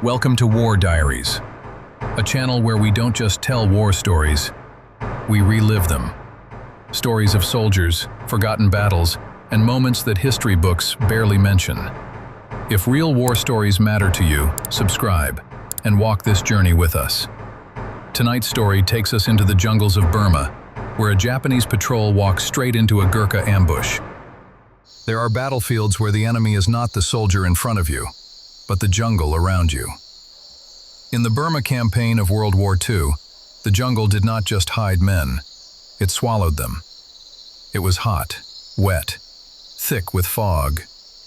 Welcome to War Diaries, a channel where we don't just tell war stories, we relive them. Stories of soldiers, forgotten battles, and moments that history books barely mention. If real war stories matter to you, subscribe and walk this journey with us. Tonight's story takes us into the jungles of Burma, where a Japanese patrol walks straight into a Gurkha ambush. There are battlefields where the enemy is not the soldier in front of you, but the jungle around you. In the Burma campaign of World War II, the jungle did not just hide men, it swallowed them. It was hot, wet, thick with fog,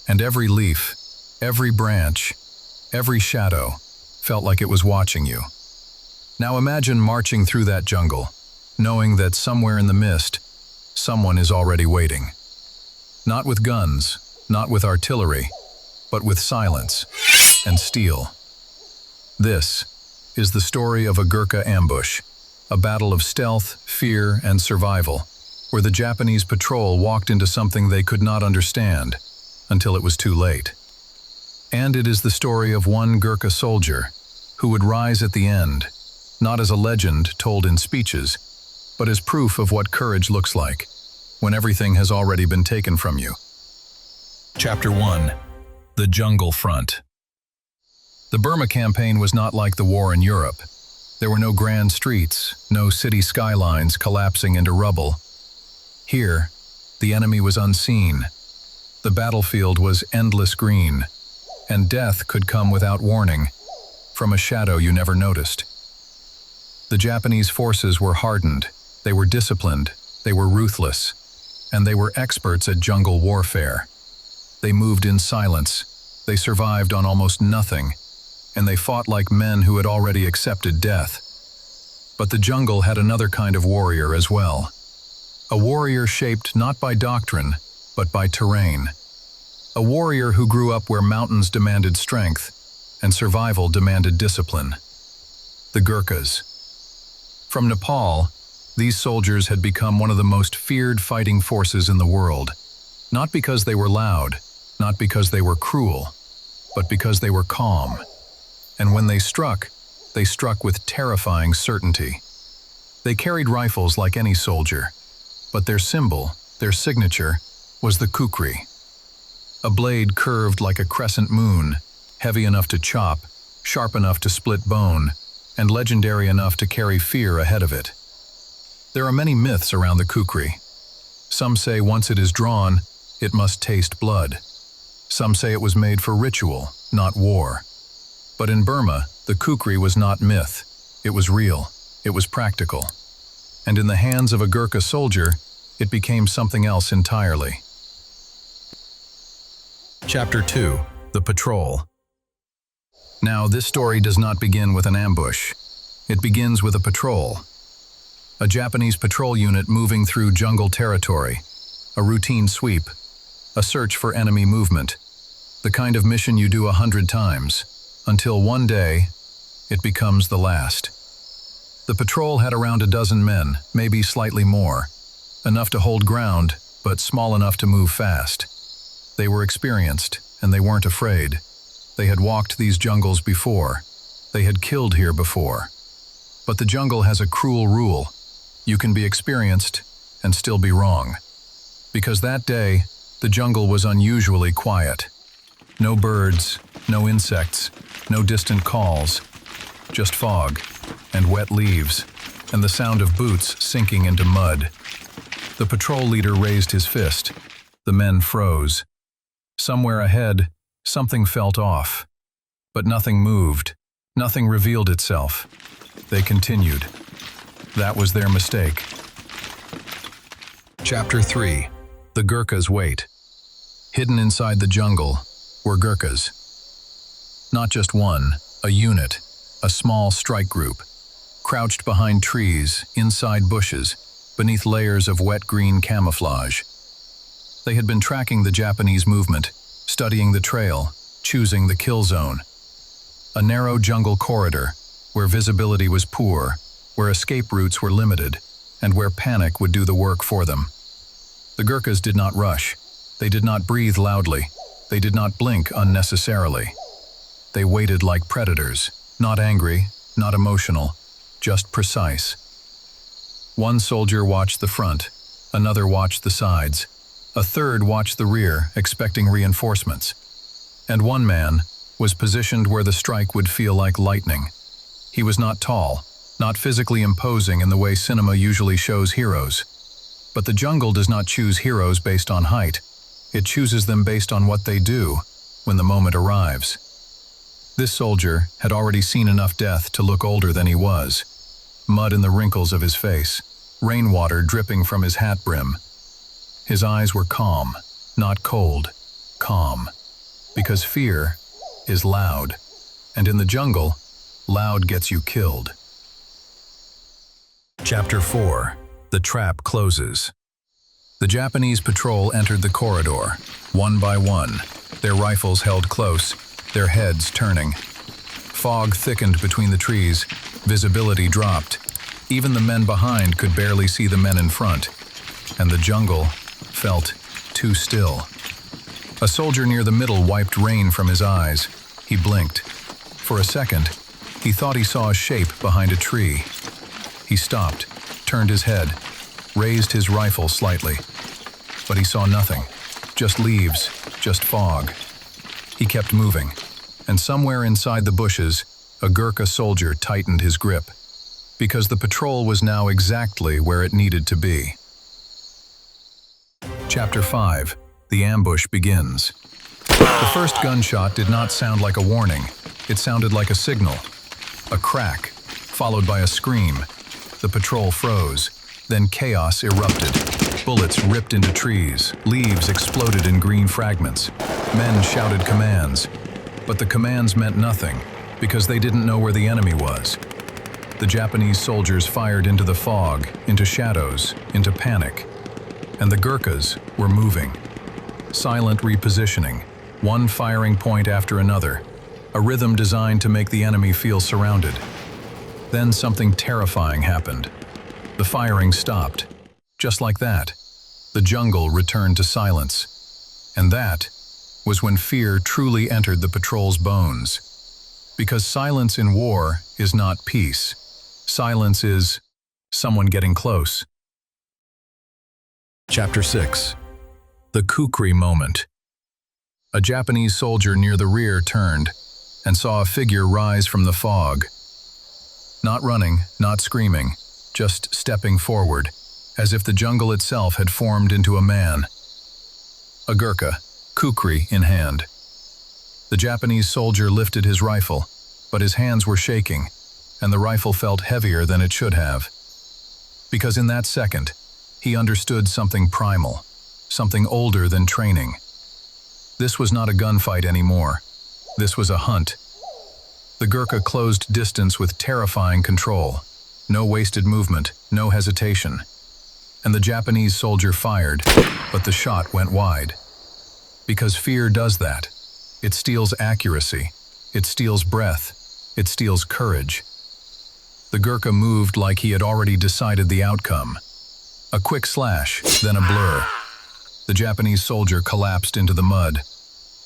and every leaf, every branch, every shadow felt like it was watching you. Now imagine marching through that jungle, knowing that somewhere in the mist, someone is already waiting. Not with guns, not with artillery, but with silence and steel. This is the story of a Gurkha ambush, a battle of stealth, fear, and survival, where the Japanese patrol walked into something they could not understand until it was too late. And it is the story of one Gurkha soldier who would rise at the end, not as a legend told in speeches, but as proof of what courage looks like when everything has already been taken from you. Chapter 1. The Jungle Front. The Burma campaign was not like the war in Europe. There were no grand streets, no city skylines collapsing into rubble. Here, the enemy was unseen. The battlefield was endless green, and death could come without warning, from a shadow you never noticed. The Japanese forces were hardened, they were disciplined, they were ruthless, and they were experts at jungle warfare. They moved in silence, they survived on almost nothing, and they fought like men who had already accepted death. But the jungle had another kind of warrior as well. A warrior shaped not by doctrine, but by terrain. A warrior who grew up where mountains demanded strength, and survival demanded discipline. The Gurkhas. From Nepal, these soldiers had become one of the most feared fighting forces in the world, not because they were loud, not because they were cruel, but because they were calm. And when they struck with terrifying certainty. They carried rifles like any soldier, but their symbol, their signature, was the kukri. A blade curved like a crescent moon, heavy enough to chop, sharp enough to split bone, and legendary enough to carry fear ahead of it. There are many myths around the kukri. Some say once it is drawn, it must taste blood. Some say it was made for ritual, not war. But in Burma, the kukri was not myth. It was real. It was practical. And in the hands of a Gurkha soldier, it became something else entirely. Chapter 2. The Patrol. Now, this story does not begin with an ambush. It begins with a patrol. A Japanese patrol unit moving through jungle territory. A routine sweep. A search for enemy movement. The kind of mission you do 100 times, until one day, it becomes the last. The patrol had around a dozen men, maybe slightly more. Enough to hold ground, but small enough to move fast. They were experienced, and they weren't afraid. They had walked these jungles before. They had killed here before. But the jungle has a cruel rule. You can be experienced and still be wrong. Because that day, the jungle was unusually quiet. No birds, no insects, no distant calls, just fog and wet leaves and the sound of boots sinking into mud. The patrol leader raised his fist. The men froze. Somewhere ahead, something felt off. But nothing moved. Nothing revealed itself. They continued. That was their mistake. Chapter 3. The Gurkhas wait. Hidden inside the jungle were Gurkhas. Not just one, a unit, a small strike group, crouched behind trees, inside bushes, beneath layers of wet green camouflage. They had been tracking the Japanese movement, studying the trail, choosing the kill zone. A narrow jungle corridor, where visibility was poor, where escape routes were limited, and where panic would do the work for them. The Gurkhas did not rush. They did not breathe loudly. They did not blink unnecessarily. They waited like predators, not angry, not emotional, just precise. One soldier watched the front, another watched the sides, a third watched the rear, expecting reinforcements. And one man was positioned where the strike would feel like lightning. He was not tall, not physically imposing in the way cinema usually shows heroes. But the jungle does not choose heroes based on height. It chooses them based on what they do when the moment arrives. This soldier had already seen enough death to look older than he was. Mud in the wrinkles of his face, rainwater dripping from his hat brim. His eyes were calm, not cold, calm. Because fear is loud, and in the jungle, loud gets you killed. Chapter 4. The trap closes. The Japanese patrol entered the corridor, one by one, their rifles held close, their heads turning. Fog thickened between the trees, visibility dropped. Even the men behind could barely see the men in front, and the jungle felt too still. A soldier near the middle wiped rain from his eyes. He blinked. For a second, he thought he saw a shape behind a tree. He stopped, turned his head, raised his rifle slightly. But he saw nothing, just leaves, just fog. He kept moving, and somewhere inside the bushes, a Gurkha soldier tightened his grip, because the patrol was now exactly where it needed to be. Chapter 5. The ambush begins. The first gunshot did not sound like a warning. It sounded like a signal. A crack, followed by a scream. The patrol froze. Then chaos erupted. Bullets ripped into trees. Leaves exploded in green fragments. Men shouted commands. But the commands meant nothing, because they didn't know where the enemy was. The Japanese soldiers fired into the fog, into shadows, into panic. And the Gurkhas were moving. Silent repositioning, one firing point after another, a rhythm designed to make the enemy feel surrounded. Then something terrifying happened. The firing stopped. Just like that, the jungle returned to silence. And that was when fear truly entered the patrol's bones. Because silence in war is not peace. Silence is someone getting close. Chapter 6. The kukri moment. A Japanese soldier near the rear turned and saw a figure rise from the fog. Not running, not screaming, just stepping forward, as if the jungle itself had formed into a man. A Gurkha, kukri in hand. The Japanese soldier lifted his rifle, but his hands were shaking, and the rifle felt heavier than it should have. Because in that second, he understood something primal, something older than training. This was not a gunfight anymore. This was a hunt. The Gurkha closed distance with terrifying control. No wasted movement, no hesitation. And the Japanese soldier fired, but the shot went wide. Because fear does that. It steals accuracy. It steals breath. It steals courage. The Gurkha moved like he had already decided the outcome. A quick slash, then a blur. The Japanese soldier collapsed into the mud,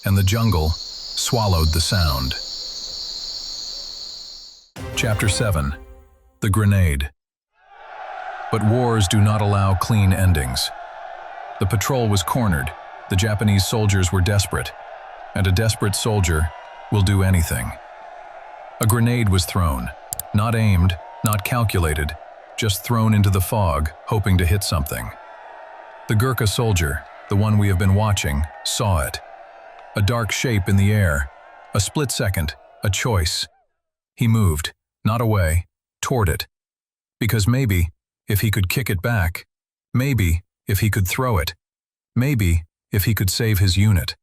and the jungle swallowed the sound. Chapter 7. The grenade. But wars do not allow clean endings. The patrol was cornered. The Japanese soldiers were desperate, and a desperate soldier will do anything. A grenade was thrown, not aimed, not calculated, just thrown into the fog, hoping to hit something. The Gurkha soldier, the one we have been watching, saw it. A dark shape in the air, a split second, a choice. He moved, not away, toward it. Because maybe, if he could kick it back, maybe, if he could throw it, maybe, if he could save his unit.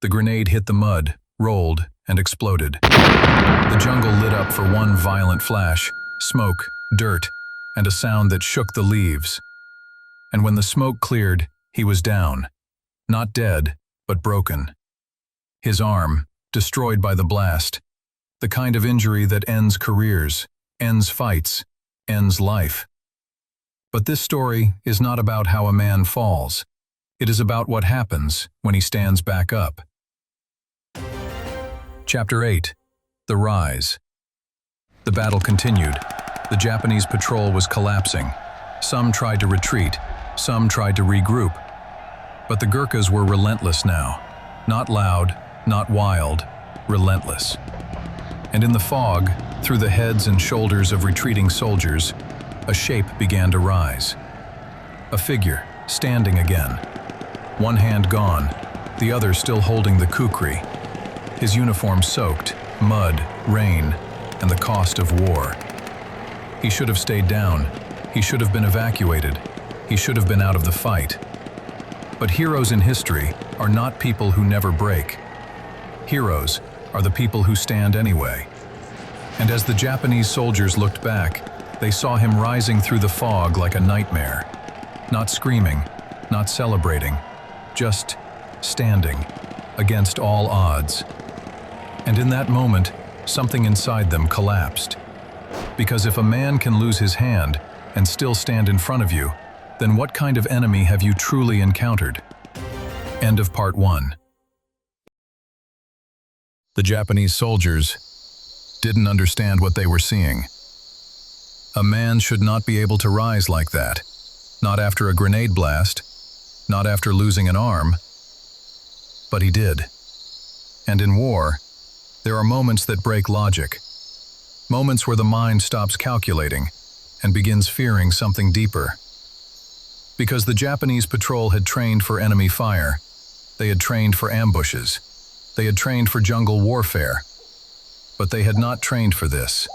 The grenade hit the mud, rolled, and exploded. The jungle lit up for one violent flash, smoke, dirt, and a sound that shook the leaves. And when the smoke cleared, he was down. Not dead, but broken. His arm, destroyed by the blast. The kind of injury that ends careers, ends fights, ends life. But this story is not about how a man falls. It is about what happens when he stands back up. Chapter 8. The Rise. The battle continued. The Japanese patrol was collapsing. Some tried to retreat, some tried to regroup. But the Gurkhas were relentless now. Not loud, not wild, relentless. And in the fog, through the heads and shoulders of retreating soldiers, a shape began to rise. A figure, standing again. One hand gone, the other still holding the kukri. His uniform soaked, mud, rain, and the cost of war. He should have stayed down. He should have been evacuated. He should have been out of the fight. But heroes in history are not people who never break. Heroes are the people who stand anyway. And as the Japanese soldiers looked back, they saw him rising through the fog like a nightmare. Not screaming, not celebrating, just standing against all odds. And in that moment, something inside them collapsed. Because if a man can lose his hand and still stand in front of you, then what kind of enemy have you truly encountered? End of part 1. The Japanese soldiers didn't understand what they were seeing. A man should not be able to rise like that. Not after a grenade blast, not after losing an arm. But he did. And in war, there are moments that break logic. Moments where the mind stops calculating and begins fearing something deeper. Because the Japanese patrol had trained for enemy fire, they had trained for ambushes, they had trained for jungle warfare, but they had not trained for this.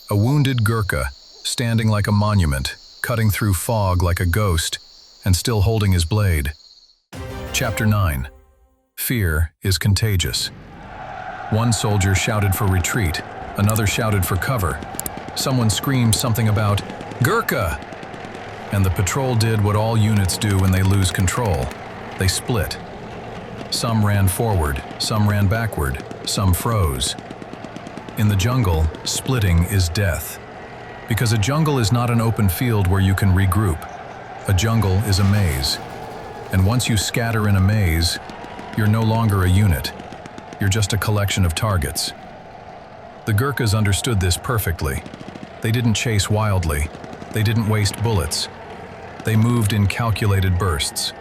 A wounded Gurkha, standing like a monument, cutting through fog like a ghost, and still holding his blade. Chapter 9. Fear is contagious. One soldier shouted for retreat, another shouted for cover. Someone screamed something about, "Gurkha!" And the patrol did what all units do when they lose control. They split. Some ran forward, some ran backward, some froze. In the jungle, splitting is death. Because a jungle is not an open field where you can regroup. A jungle is a maze. And once you scatter in a maze, you're no longer a unit. You're just a collection of targets. The Gurkhas understood this perfectly. They didn't chase wildly. They didn't waste bullets. They moved in calculated bursts,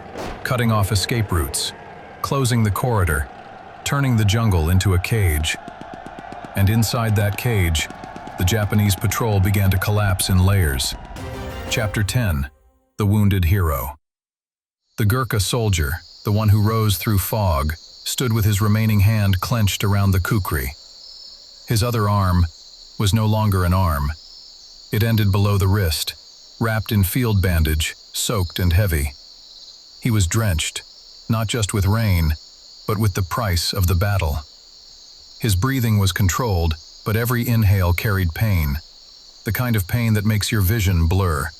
cutting off escape routes, closing the corridor, turning the jungle into a cage. And inside that cage, the Japanese patrol began to collapse in layers. Chapter 10. The Wounded Hero. The Gurkha soldier, the one who rose through fog, stood with his remaining hand clenched around the kukri. His other arm was no longer an arm. It ended below the wrist, wrapped in field bandage, soaked and heavy. He was drenched, not just with rain, but with the price of the battle. His breathing was controlled, but every inhale carried pain. The kind of pain that makes your vision blur.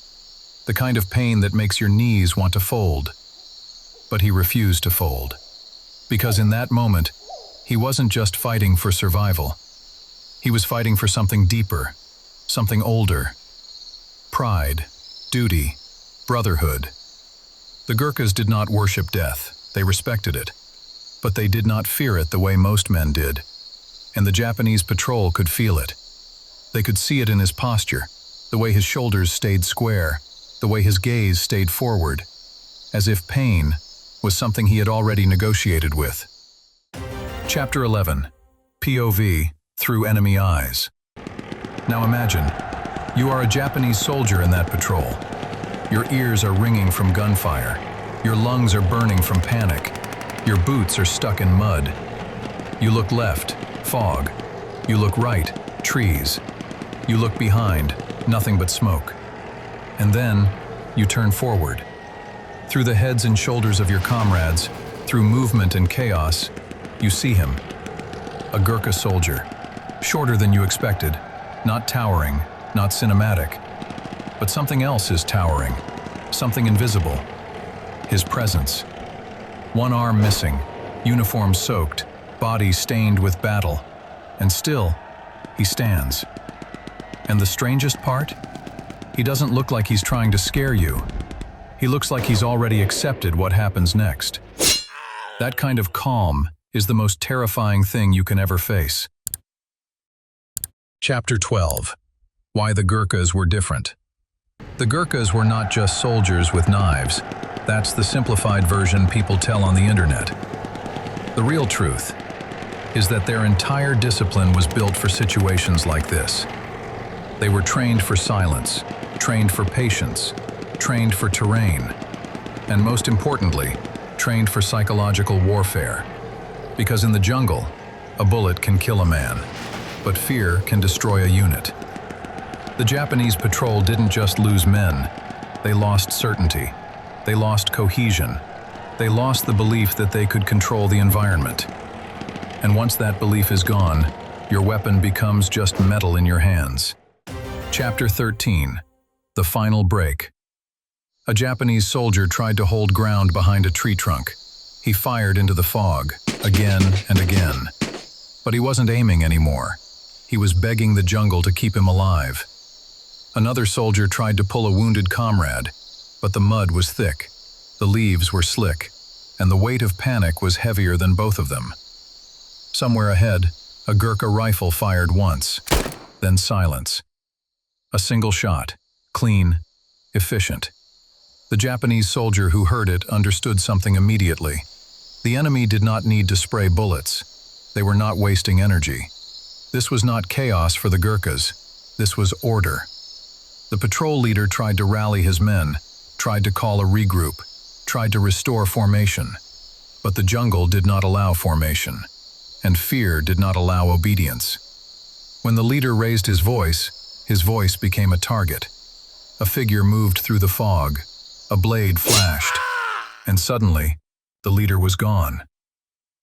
The kind of pain that makes your knees want to fold. But he refused to fold. Because in that moment, he wasn't just fighting for survival. He was fighting for something deeper, something older. Pride, duty, brotherhood. The Gurkhas did not worship death. They respected it. But they did not fear it the way most men did. And the Japanese patrol could feel it. They could see it in his posture, the way his shoulders stayed square, the way his gaze stayed forward, as if pain was something he had already negotiated with. Chapter 11. POV, Through Enemy Eyes. Now imagine, you are a Japanese soldier in that patrol. Your ears are ringing from gunfire. Your lungs are burning from panic. Your boots are stuck in mud. You look left, fog. You look right, trees. You look behind, nothing but smoke. And then, you turn forward. Through the heads and shoulders of your comrades, through movement and chaos, you see him. A Gurkha soldier, shorter than you expected, not towering, not cinematic. But something else is towering, something invisible. His presence. One arm missing, uniform soaked, body stained with battle. And still, he stands. And the strangest part? He doesn't look like he's trying to scare you. He looks like he's already accepted what happens next. That kind of calm is the most terrifying thing you can ever face. Chapter 12. Why the Gurkhas were different. The Gurkhas were not just soldiers with knives. That's the simplified version people tell on the internet. The real truth is that their entire discipline was built for situations like this. They were trained for silence, trained for patience, trained for terrain, and most importantly, trained for psychological warfare. Because in the jungle, a bullet can kill a man, but fear can destroy a unit. The Japanese patrol didn't just lose men, they lost certainty, they lost cohesion, they lost the belief that they could control the environment. And once that belief is gone, your weapon becomes just metal in your hands. Chapter 13. The Final Break. A Japanese soldier tried to hold ground behind a tree trunk. He fired into the fog, again and again. But he wasn't aiming anymore. He was begging the jungle to keep him alive. Another soldier tried to pull a wounded comrade, but the mud was thick, the leaves were slick, and the weight of panic was heavier than both of them. Somewhere ahead, a Gurkha rifle fired once, then silence. A single shot, clean, efficient. The Japanese soldier who heard it understood something immediately. The enemy did not need to spray bullets. They were not wasting energy. This was not chaos for the Gurkhas. This was order. The patrol leader tried to rally his men, tried to call a regroup, tried to restore formation. But the jungle did not allow formation, and fear did not allow obedience. When the leader raised his voice became a target. A figure moved through the fog. A blade flashed, and suddenly, the leader was gone.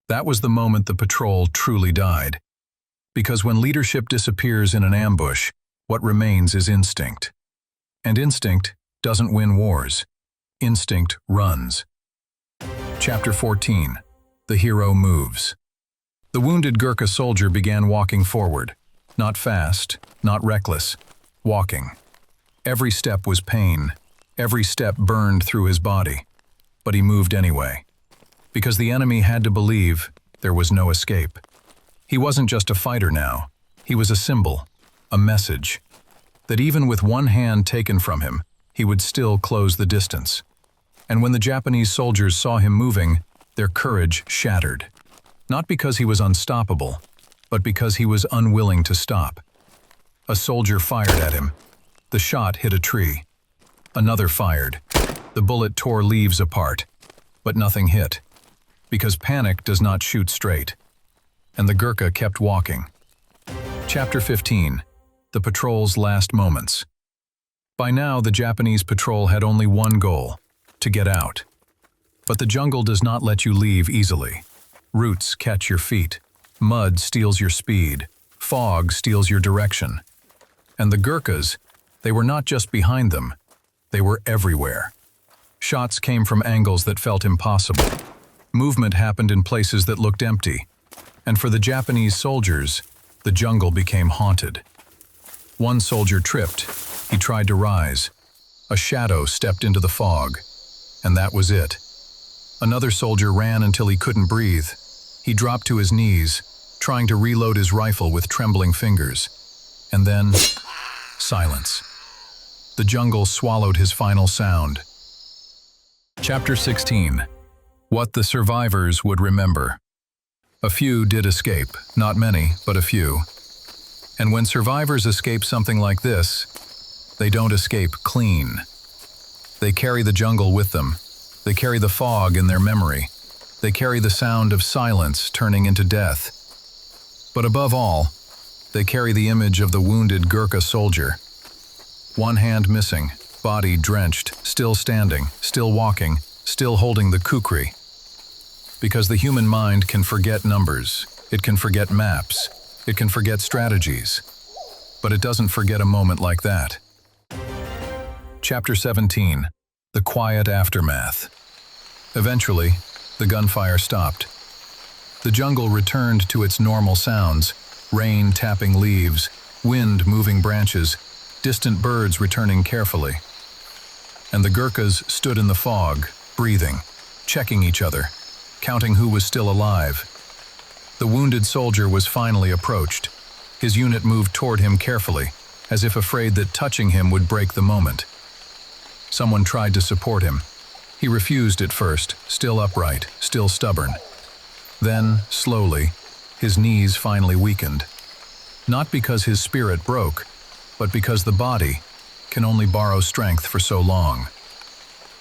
That was the moment the patrol truly died. Because when leadership disappears in an ambush, what remains is instinct. And instinct doesn't win wars. Instinct runs. Chapter 14. The Hero Moves. The wounded Gurkha soldier began walking forward. Not fast, not reckless. Walking. Every step was pain. Every step burned through his body. But he moved anyway. Because the enemy had to believe there was no escape. He wasn't just a fighter now. He was a symbol, a message. That even with one hand taken from him, he would still close the distance. And when the Japanese soldiers saw him moving, their courage shattered. Not because he was unstoppable, but because he was unwilling to stop. A soldier fired at him. The shot hit a tree. Another fired. The bullet tore leaves apart, but nothing hit. Because panic does not shoot straight. And the Gurkha kept walking. Chapter 15. The patrol's last moments. By now, the Japanese patrol had only one goal: to get out. But the jungle does not let you leave easily. Roots catch your feet. Mud steals your speed. Fog steals your direction. And the Gurkhas, they were not just behind them, they were everywhere. Shots came from angles that felt impossible. Movement happened in places that looked empty. And for the Japanese soldiers, the jungle became haunted. One soldier tripped. He tried to rise. A shadow stepped into the fog. And that was it. Another soldier ran until he couldn't breathe. He dropped to his knees, trying to reload his rifle with trembling fingers. And then, silence. The jungle swallowed his final sound. Chapter 16. What the survivors would remember. A few did escape, not many, but a few. And when survivors escape something like this, they don't escape clean. They carry the jungle with them. They carry the fog in their memory. They carry the sound of silence turning into death. But above all, they carry the image of the wounded Gurkha soldier. One hand missing, body drenched, still standing, still walking, still holding the kukri. Because the human mind can forget numbers, it can forget maps, it can forget strategies. But it doesn't forget a moment like that. Chapter 17. The Quiet Aftermath. Eventually, the gunfire stopped. The jungle returned to its normal sounds: rain tapping leaves, wind moving branches, distant birds returning carefully. And the Gurkhas stood in the fog, breathing, checking each other, counting who was still alive. The wounded soldier was finally approached. His unit moved toward him carefully, as if afraid that touching him would break the moment. Someone tried to support him. He refused at first, still upright, still stubborn. Then, slowly, his knees finally weakened. Not because his spirit broke, but because the body can only borrow strength for so long.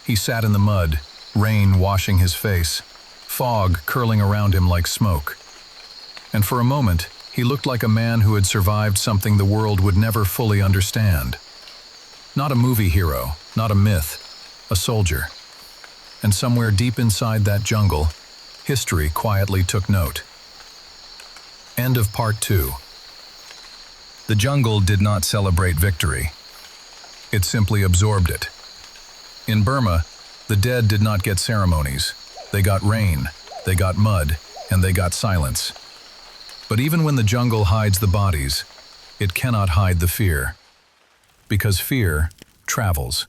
He sat in the mud, rain washing his face, fog curling around him like smoke. And for a moment, he looked like a man who had survived something the world would never fully understand. Not a movie hero, not a myth, a soldier. And somewhere deep inside that jungle, history quietly took note. End of part 2. The jungle did not celebrate victory. It simply absorbed it. In Burma, the dead did not get ceremonies. They got rain, they got mud, and they got silence. But even when the jungle hides the bodies, it cannot hide the fear. Because fear travels.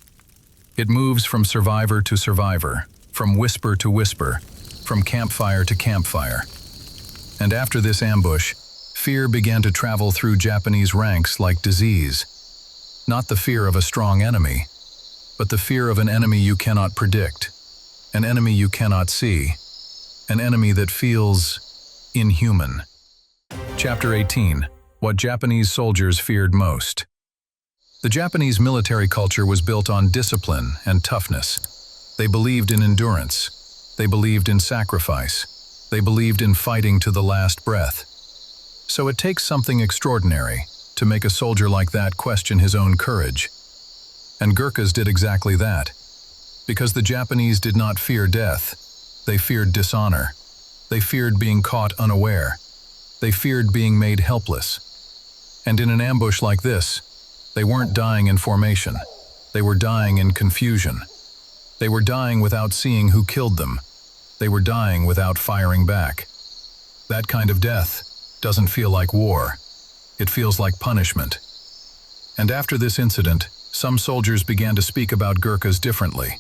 It moves from survivor to survivor, from whisper to whisper, from campfire to campfire. And after this ambush, fear began to travel through Japanese ranks like disease. Not the fear of a strong enemy, but the fear of an enemy you cannot predict, an enemy you cannot see, an enemy that feels inhuman. Chapter 18. What Japanese soldiers feared most. The Japanese military culture was built on discipline and toughness. They believed in endurance. They believed in sacrifice. They believed in fighting to the last breath. So it takes something extraordinary to make a soldier like that question his own courage. And Gurkhas did exactly that. Because the Japanese did not fear death. They feared dishonor. They feared being caught unaware. They feared being made helpless. And in an ambush like this, they weren't dying in formation. They were dying in confusion. They were dying without seeing who killed them. They were dying without firing back. That kind of death doesn't feel like war. It feels like punishment. And after this incident, some soldiers began to speak about Gurkhas differently.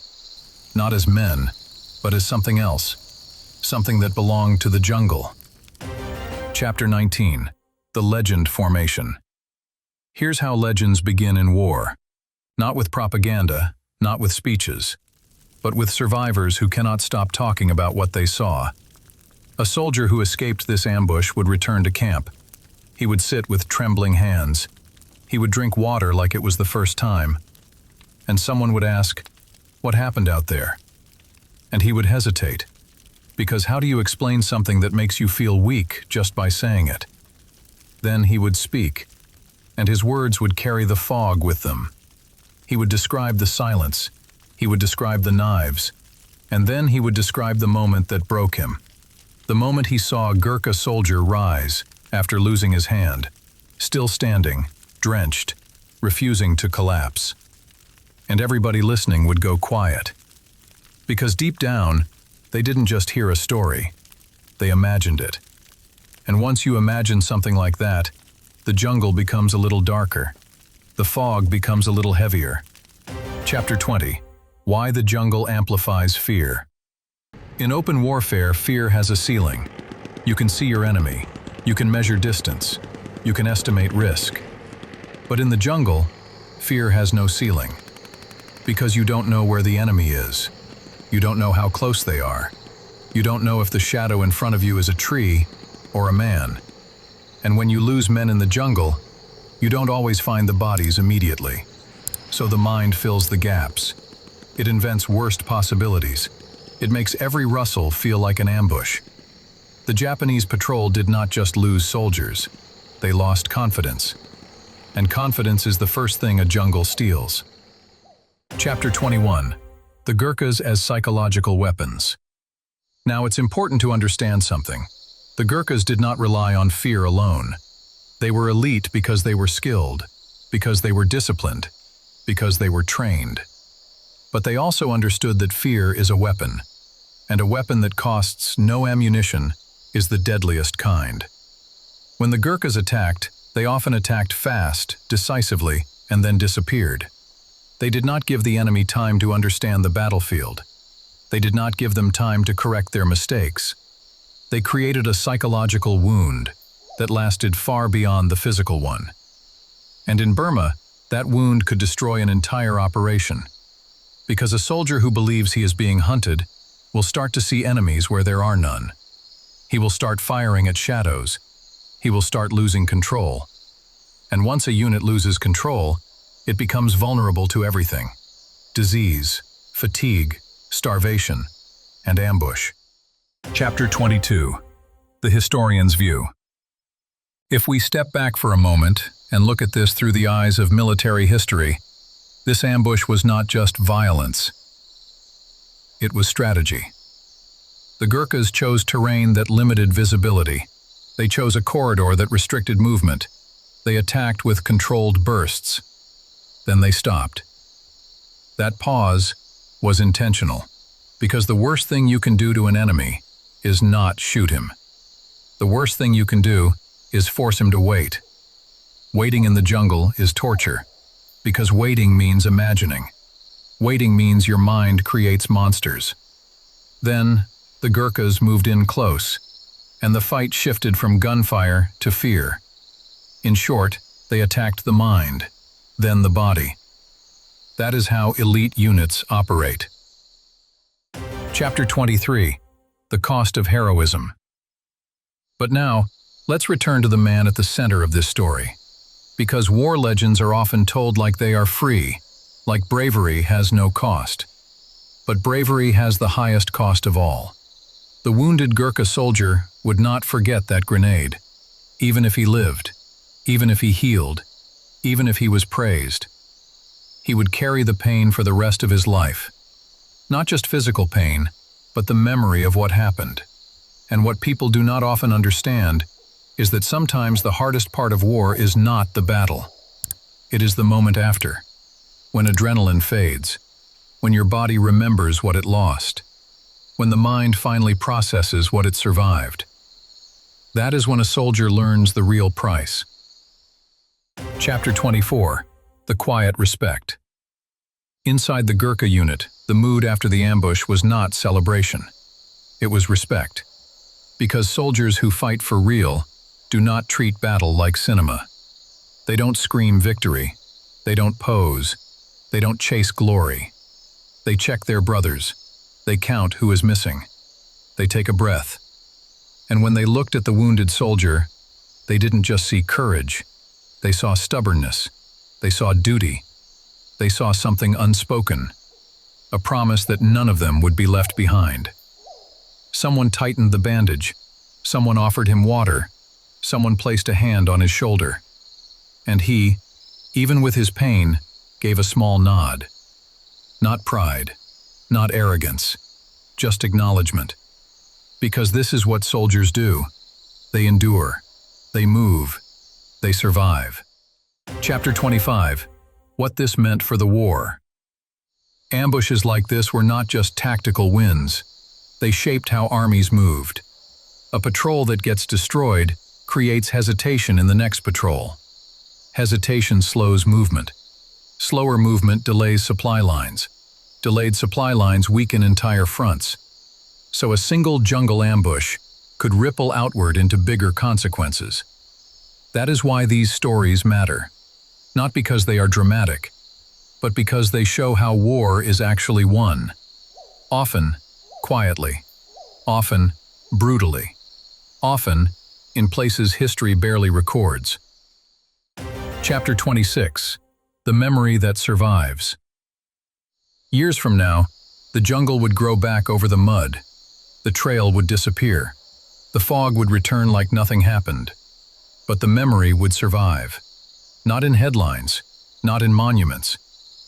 Not as men, but as something else. Something that belonged to the jungle. Chapter 19. The Legend Formation. Here's how legends begin in war. Not with propaganda, not with speeches, but with survivors who cannot stop talking about what they saw. A soldier who escaped this ambush would return to camp. He would sit with trembling hands. He would drink water like it was the first time. And someone would ask, "What happened out there?" And he would hesitate. Because how do you explain something that makes you feel weak just by saying it? Then he would speak, and his words would carry the fog with them. He would describe the silence. He would describe the knives. And then he would describe the moment that broke him. The moment he saw a Gurkha soldier rise after losing his hand, still standing, drenched, refusing to collapse. And everybody listening would go quiet. Because deep down, they didn't just hear a story, they imagined it. And once you imagine something like that, the jungle becomes a little darker. The fog becomes a little heavier. Chapter 20. Why the jungle amplifies fear. In open warfare, fear has a ceiling. You can see your enemy. You can measure distance. You can estimate risk. But in the jungle, fear has no ceiling. Because you don't know where the enemy is. You don't know how close they are. You don't know if the shadow in front of you is a tree or a man. And when you lose men in the jungle, you don't always find the bodies immediately. So the mind fills the gaps. It invents worst possibilities. It makes every rustle feel like an ambush. The Japanese patrol did not just lose soldiers. They lost confidence. And confidence is the first thing a jungle steals. Chapter 21. The Gurkhas as psychological weapons. Now it's important to understand something. The Gurkhas did not rely on fear alone. They were elite because they were skilled, because they were disciplined, because they were trained. But they also understood that fear is a weapon, and a weapon that costs no ammunition is the deadliest kind. When the Gurkhas attacked, they often attacked fast, decisively, and then disappeared. They did not give the enemy time to understand the battlefield. They did not give them time to correct their mistakes. They created a psychological wound that lasted far beyond the physical one. And in Burma, that wound could destroy an entire operation. Because a soldier who believes he is being hunted will start to see enemies where there are none. He will start firing at shadows. He will start losing control. And once a unit loses control, it becomes vulnerable to everything: disease, fatigue, starvation, and ambush. Chapter 22. The Historian's View. If we step back for a moment and look at this through the eyes of military history, this ambush was not just violence. It was strategy. The Gurkhas chose terrain that limited visibility. They chose a corridor that restricted movement. They attacked with controlled bursts. Then they stopped. That pause was intentional, because the worst thing you can do to an enemy is not shoot him. The worst thing you can do is force him to wait. Waiting in the jungle is torture, because waiting means imagining. Waiting means your mind creates monsters. Then, the Gurkhas moved in close, and the fight shifted from gunfire to fear. In short, they attacked the mind, then the body. That is how elite units operate. Chapter 23. The Cost of Heroism. But now, let's return to the man at the center of this story. Because war legends are often told like they are free, like bravery has no cost. But bravery has the highest cost of all. The wounded Gurkha soldier would not forget that grenade, even if he lived, even if he healed, even if he was praised. He would carry the pain for the rest of his life. Not just physical pain, but the memory of what happened. And what people do not often understand is that sometimes the hardest part of war is not the battle. It is the moment after, when adrenaline fades, when your body remembers what it lost, when the mind finally processes what it survived. That is when a soldier learns the real price. Chapter 24. The Quiet Respect. Inside the Gurkha unit, the mood after the ambush was not celebration. It was respect. Because soldiers who fight for real do not treat battle like cinema. They don't scream victory. They don't pose. They don't chase glory. They check their brothers. They count who is missing. They take a breath. And when they looked at the wounded soldier, they didn't just see courage. They saw stubbornness. They saw duty. They saw something unspoken. A promise that none of them would be left behind. Someone tightened the bandage. Someone offered him water. Someone placed a hand on his shoulder. And he, even with his pain, gave a small nod. Not pride, not arrogance, just acknowledgement. Because this is what soldiers do. They endure, they move, they survive. Chapter 25. What this meant for the war. Ambushes like this were not just tactical wins. They shaped how armies moved. A patrol that gets destroyed creates hesitation in the next patrol. Hesitation slows movement. Slower movement delays supply lines. Delayed supply lines weaken entire fronts. So a single jungle ambush could ripple outward into bigger consequences. That is why these stories matter. Not because they are dramatic, but because they show how war is actually won. Often, quietly. Often, brutally. Often, in places history barely records. Chapter 26. The Memory That Survives. Years from now, the jungle would grow back over the mud. The trail would disappear. The fog would return like nothing happened. But the memory would survive. Not in headlines, not in monuments,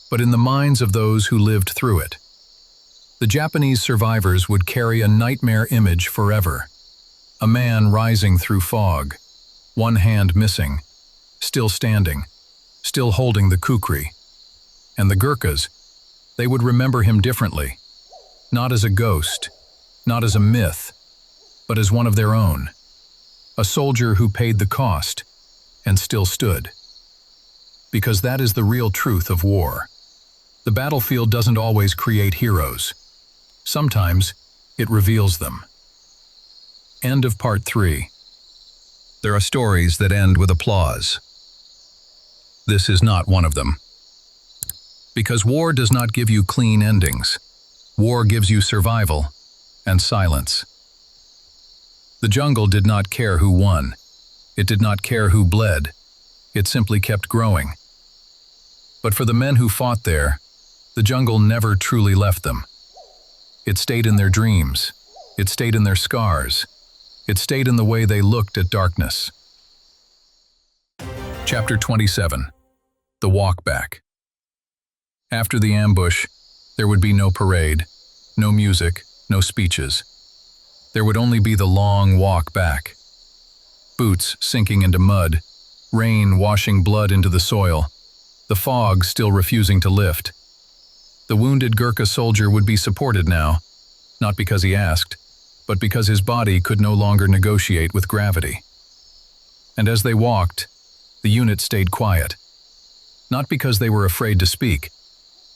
but in the minds of those who lived through it. The Japanese survivors would carry a nightmare image forever. A man rising through fog, one hand missing, still standing, still holding the kukri. And the Gurkhas, they would remember him differently. Not as a ghost, not as a myth, but as one of their own. A soldier who paid the cost and still stood. Because that is the real truth of war. The battlefield doesn't always create heroes. Sometimes it reveals them. End of part 3. There are stories that end with applause. This is not one of them. Because war does not give you clean endings. War gives you survival and silence. The jungle did not care who won. It did not care who bled. It simply kept growing. But for the men who fought there, the jungle never truly left them. It stayed in their dreams. It stayed in their scars. It stayed in the way they looked at darkness. Chapter 27. The Walk Back. After the ambush, there would be no parade, no music, no speeches. There would only be the long walk back. Boots sinking into mud, rain washing blood into the soil, the fog still refusing to lift. The wounded Gurkha soldier would be supported now, not because he asked, but because his body could no longer negotiate with gravity. And as they walked, the unit stayed quiet. Not because they were afraid to speak,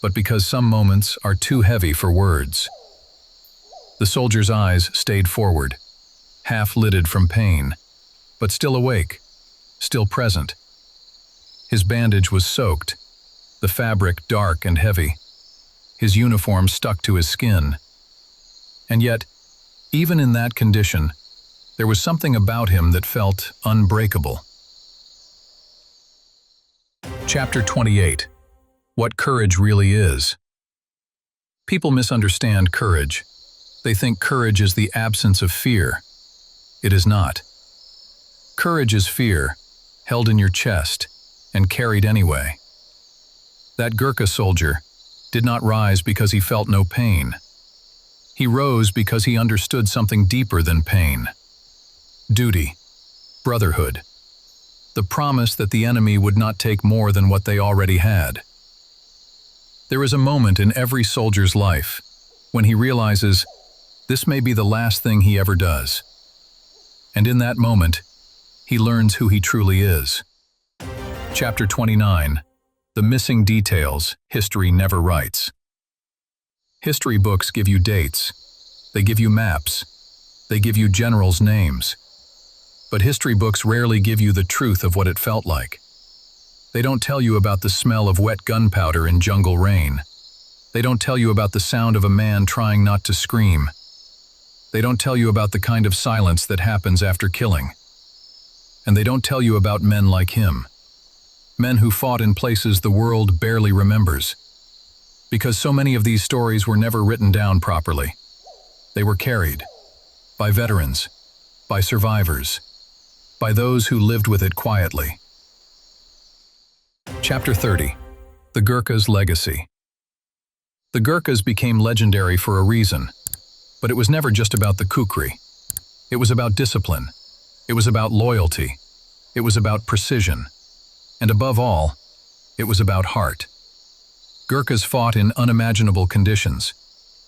but because some moments are too heavy for words. The soldier's eyes stayed forward, half-lidded from pain, but still awake, still present. His bandage was soaked, the fabric dark and heavy. His uniform stuck to his skin. And yet, even in that condition, there was something about him that felt unbreakable. Chapter 28. What courage really is. People misunderstand courage. They think courage is the absence of fear. It is not. Courage is fear, held in your chest and carried anyway. That Gurkha soldier did not rise because he felt no pain. He rose because he understood something deeper than pain. Duty, brotherhood, the promise that the enemy would not take more than what they already had. There is a moment in every soldier's life when he realizes this may be the last thing he ever does. And in that moment, he learns who he truly is. Chapter 29. The Missing Details History Never Writes. History books give you dates. They give you maps. They give you generals' names. But history books rarely give you the truth of what it felt like. They don't tell you about the smell of wet gunpowder in jungle rain. They don't tell you about the sound of a man trying not to scream. They don't tell you about the kind of silence that happens after killing. And they don't tell you about men like him. Men who fought in places the world barely remembers. Because so many of these stories were never written down properly. They were carried by veterans, by survivors, by those who lived with it quietly. Chapter 30. The Gurkha's Legacy. The Gurkhas became legendary for a reason, but it was never just about the kukri. It was about discipline. It was about loyalty. It was about precision. And above all, it was about heart. Gurkhas fought in unimaginable conditions.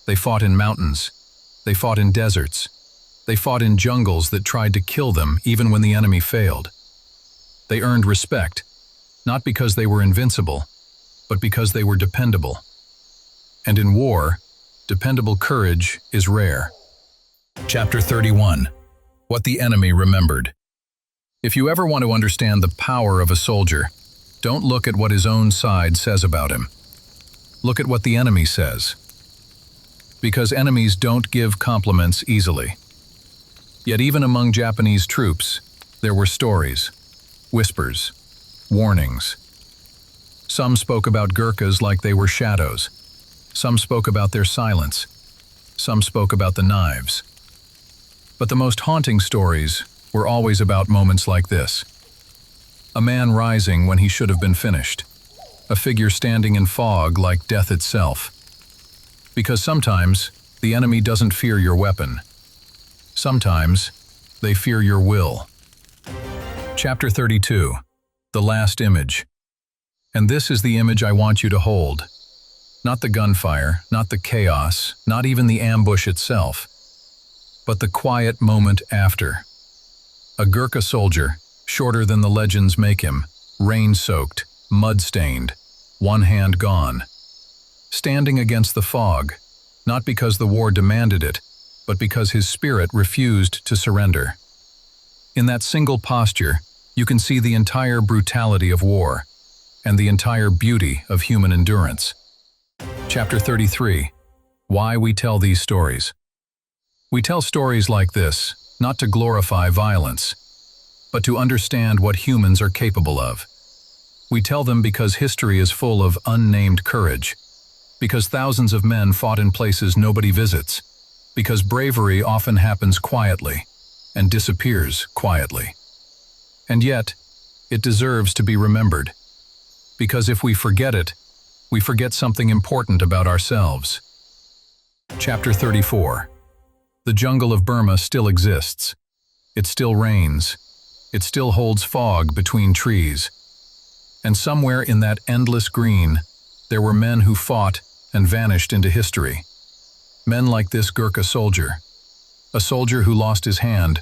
They fought in mountains. They fought in deserts. They fought in jungles that tried to kill them even when the enemy failed. They earned respect, not because they were invincible, but because they were dependable. And in war, dependable courage is rare. Chapter 31. What the enemy remembered. If you ever want to understand the power of a soldier, don't look at what his own side says about him. Look at what the enemy says. Because enemies don't give compliments easily. Yet even among Japanese troops, there were stories, whispers, warnings. Some spoke about Gurkhas like they were shadows. Some spoke about their silence. Some spoke about the knives. But the most haunting stories were always about moments like this. A man rising when he should have been finished. A figure standing in fog like death itself. Because sometimes the enemy doesn't fear your weapon. Sometimes they fear your will. Chapter 32. The Last Image. And this is the image I want you to hold. Not the gunfire, not the chaos, not even the ambush itself, but the quiet moment after. A Gurkha soldier, shorter than the legends make him, rain-soaked, mud-stained, one hand gone. Standing against the fog, not because the war demanded it, but because his spirit refused to surrender. In that single posture, you can see the entire brutality of war and the entire beauty of human endurance. Chapter 33. Why we tell these stories. We tell stories like this, not to glorify violence, but to understand what humans are capable of. We tell them because history is full of unnamed courage, because thousands of men fought in places nobody visits, because bravery often happens quietly and disappears quietly. And yet, it deserves to be remembered, because if we forget it, we forget something important about ourselves. Chapter 34. The jungle of Burma still exists. It still rains. It still holds fog between trees. And somewhere in that endless green, there were men who fought and vanished into history. Men like this Gurkha soldier. A soldier who lost his hand,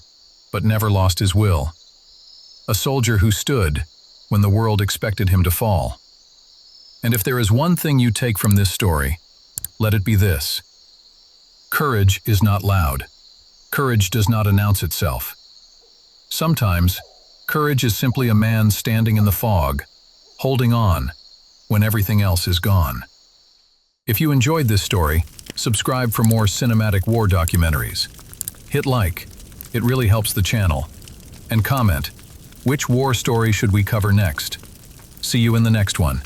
but never lost his will. A soldier who stood when the world expected him to fall. And if there is one thing you take from this story, let it be this. Courage is not loud. Courage does not announce itself. Sometimes, courage is simply a man standing in the fog, holding on when everything else is gone. If you enjoyed this story, subscribe for more cinematic war documentaries. Hit like, it really helps the channel. And comment, which war story should we cover next? See you in the next one.